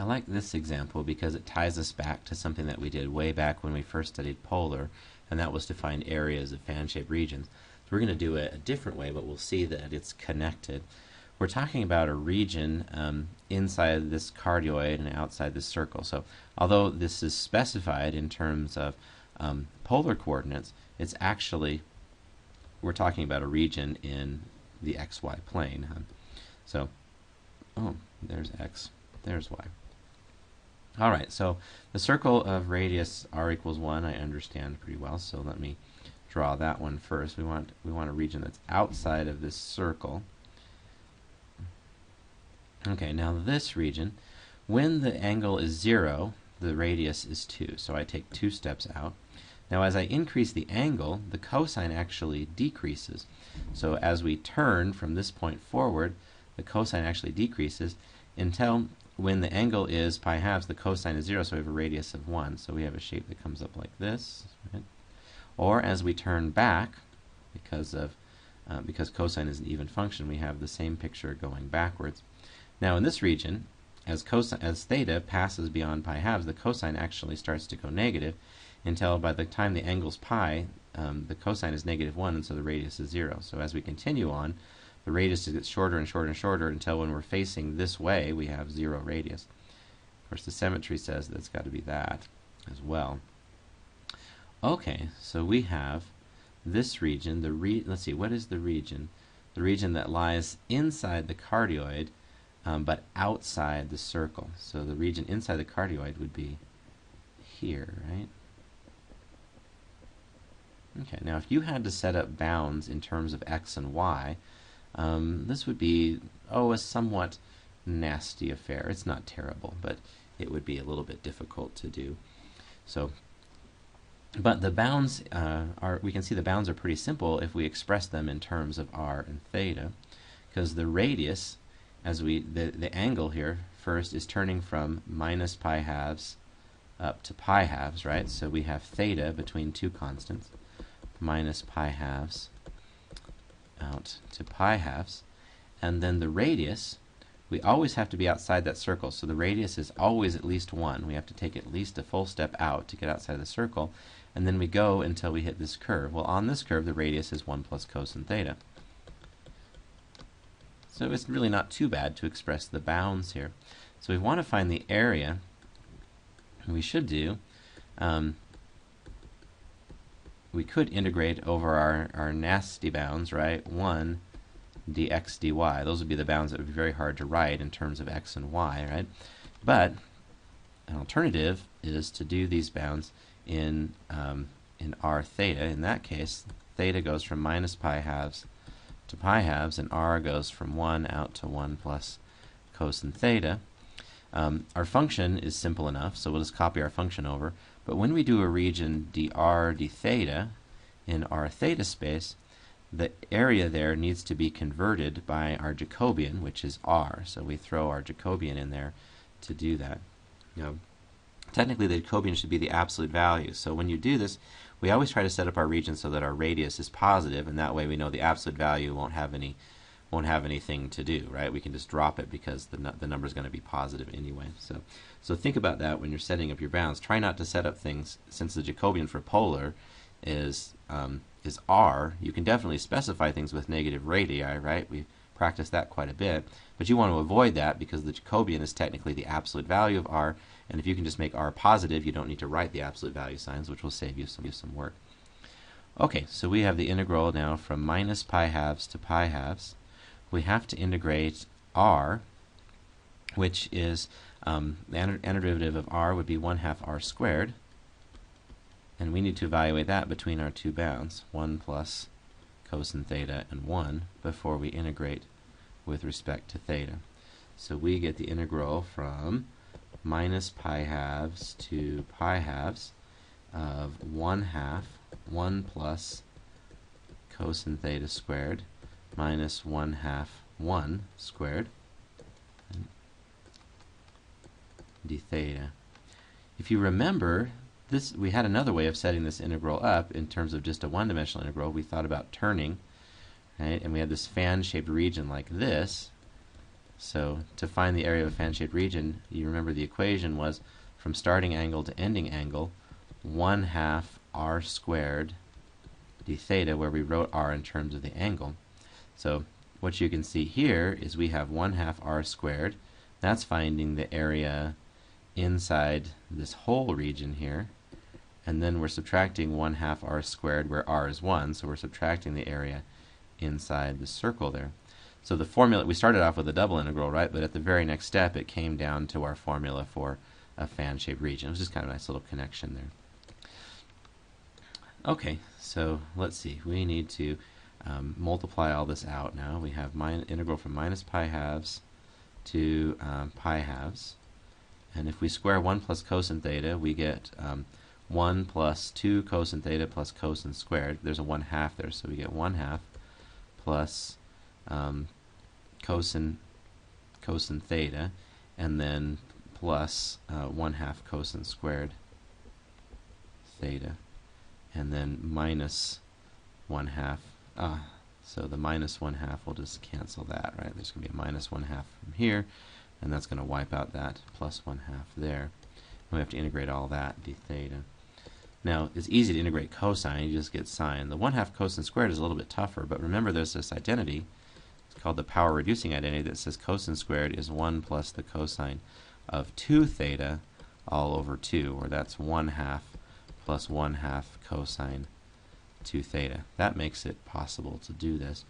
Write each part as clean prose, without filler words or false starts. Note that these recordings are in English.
I like this example because it ties us back to something that we did way back when we first studied polar, and that was to find areas of fan-shaped regions. So we're going to do it a different way, but we'll see that it's connected. We're talking about a region inside this cardioid and outside this circle. So although this is specified in terms of polar coordinates, it's actually, we're talking about a region in the xy plane. So, oh, there's x, there's y. All right, so the circle of radius r equals 1 I understand pretty well, so let me draw that one first. We want a region that's outside of this circle. Okay, now this region, when the angle is 0, the radius is 2, so I take 2 steps out. Now as I increase the angle, the cosine actually decreases. So as we turn from this point forward, the cosine actually decreases until when the angle is pi halves, the cosine is 0, so we have a radius of 1. So we have a shape that comes up like this. Right? Or as we turn back, because cosine is an even function, we have the same picture going backwards. Now in this region, as theta passes beyond pi halves, the cosine actually starts to go negative until by the time the angle's pi, the cosine is negative 1, and so the radius is 0. So as we continue on, the radius gets shorter and shorter and shorter until when we're facing this way, we have 0 radius. Of course, the symmetry says that it's got to be that as well. Okay, so we have this region. Let's see, what is the region? The region that lies inside the cardioid, but outside the circle. So the region inside the cardioid would be here, right? Okay, now if you had to set up bounds in terms of x and y, this would be, a somewhat nasty affair. It's not terrible, but it would be a little bit difficult to do. So, but the bounds we can see the bounds are pretty simple if we express them in terms of r and theta, because the radius, the angle here first is turning from minus pi halves up to pi halves, right? So we have theta between two constants, minus pi halves out to pi halves, and then the radius, we always have to be outside that circle, so the radius is always at least 1. We have to take at least a full step out to get outside of the circle, and then we go until we hit this curve. Well, on this curve, the radius is 1 plus cosine theta. So it's really not too bad to express the bounds here. So we want to find the area. We should do, we could integrate over our nasty bounds, right? 1 dx dy. Those would be the bounds that would be very hard to write in terms of x and y, right? But an alternative is to do these bounds in r theta. In that case, theta goes from minus pi halves to pi halves, and r goes from 1 out to 1 plus cosine theta. Our function is simple enough, so we'll just copy our function over. But when we do a region dr d theta in r theta space, the area there needs to be converted by our Jacobian, which is r. So we throw our Jacobian in there to do that. Now, technically, the Jacobian should be the absolute value. So when you do this, we always try to set up our region so that our radius is positive, and that way we know the absolute value won't have anything to do, right? We can just drop it because the number is going to be positive anyway. So think about that when you're setting up your bounds. Try not to set up things, since the Jacobian for polar is r. You can definitely specify things with negative radii, right? We've practiced that quite a bit, but you want to avoid that because the Jacobian is technically the absolute value of r, and if you can just make r positive, you don't need to write the absolute value signs, which will save you some work. Okay, so we have the integral now from minus pi halves to pi halves. We have to integrate r, which is the antiderivative of r would be 1/2 r squared, and we need to evaluate that between our two bounds, 1 plus cosine theta and 1, before we integrate with respect to theta. So we get the integral from minus pi halves to pi halves of 1/2 1 plus cosine theta squared minus 1/2 1 squared d theta. If you remember, we had another way of setting this integral up in terms of just a one-dimensional integral. We thought about turning, right? And we had this fan-shaped region like this. So to find the area of a fan-shaped region, you remember the equation was from starting angle to ending angle, 1/2 r squared d theta, where we wrote r in terms of the angle. So what you can see here is we have 1/2 r squared. That's finding the area inside this whole region here. And then we're subtracting 1/2 r squared, where r is 1, so we're subtracting the area inside the circle there. So the formula, we started off with a double integral, right? But at the very next step, it came down to our formula for a fan-shaped region. It was just kind of a nice little connection there. Okay, so let's see. We need to multiply all this out now. We have integral from minus pi halves to pi halves. And if we square 1 plus cosine theta, we get 1 plus 2 cosine theta plus cosine squared. There's a 1/2 there, so we get 1/2 plus cosine theta, and then plus 1/2 cosine squared theta, and then minus 1/2. So the minus 1/2 will just cancel that, right? There's going to be a minus 1/2 from here, and that's going to wipe out that plus 1/2 there. And we have to integrate all that d theta. Now, it's easy to integrate cosine, you just get sine. The 1/2 cosine squared is a little bit tougher, but remember there's this identity, it's called the power reducing identity, that says cosine squared is 1 plus the cosine of 2 theta all over 2, or that's 1/2 plus 1/2 cosine 2 theta. That makes it possible to do this.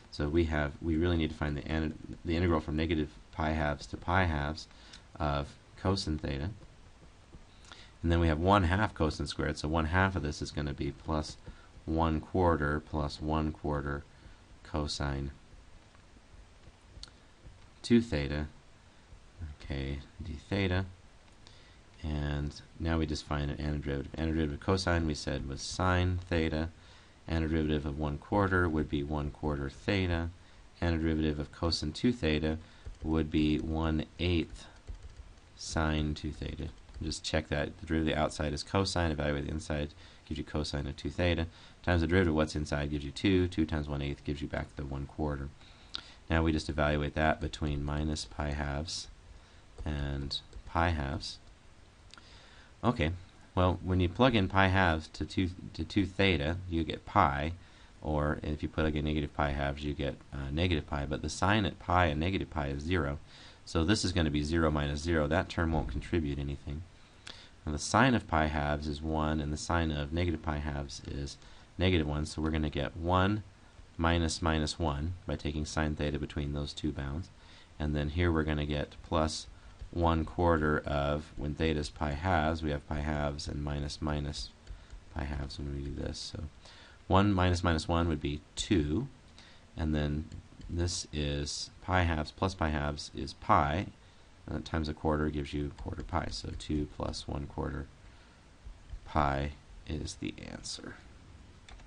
So we really need to find the integral from negative pi halves to pi halves of cosine theta. And then we have 1/2 cosine squared, so 1/2 of this is going to be plus 1/4 plus 1/4 cosine 2 theta, okay, d theta. And now we just find an antiderivative. Antiderivative of cosine we said was sine theta. Antiderivative of 1/4 would be 1/4 theta. Antiderivative of cosine 2 theta would be 1/8 sine 2 theta. Just check that the derivative outside is cosine, evaluate the inside, gives you cosine of 2 theta, times the derivative of what's inside gives you 2, 2 times 1/8 gives you back the 1/4. Now we just evaluate that between minus pi halves and pi halves. Okay, well, when you plug in pi halves to 2 theta, you get pi, or if you plug in negative pi halves, you get negative pi, but the sign at pi and negative pi is 0. So this is going to be 0 minus 0. That term won't contribute anything. And the sine of pi halves is 1, and the sine of negative pi halves is negative 1. So we're going to get 1 minus minus 1 by taking sine theta between those two bounds. And then here we're going to get plus 1/4 of, when theta is pi halves, we have pi halves, and minus minus pi halves when we do this. So 1 minus minus 1 would be 2. And then this is pi halves plus pi halves is pi, times a quarter gives you 1/4 pi. So 2 plus 1/4 pi is the answer.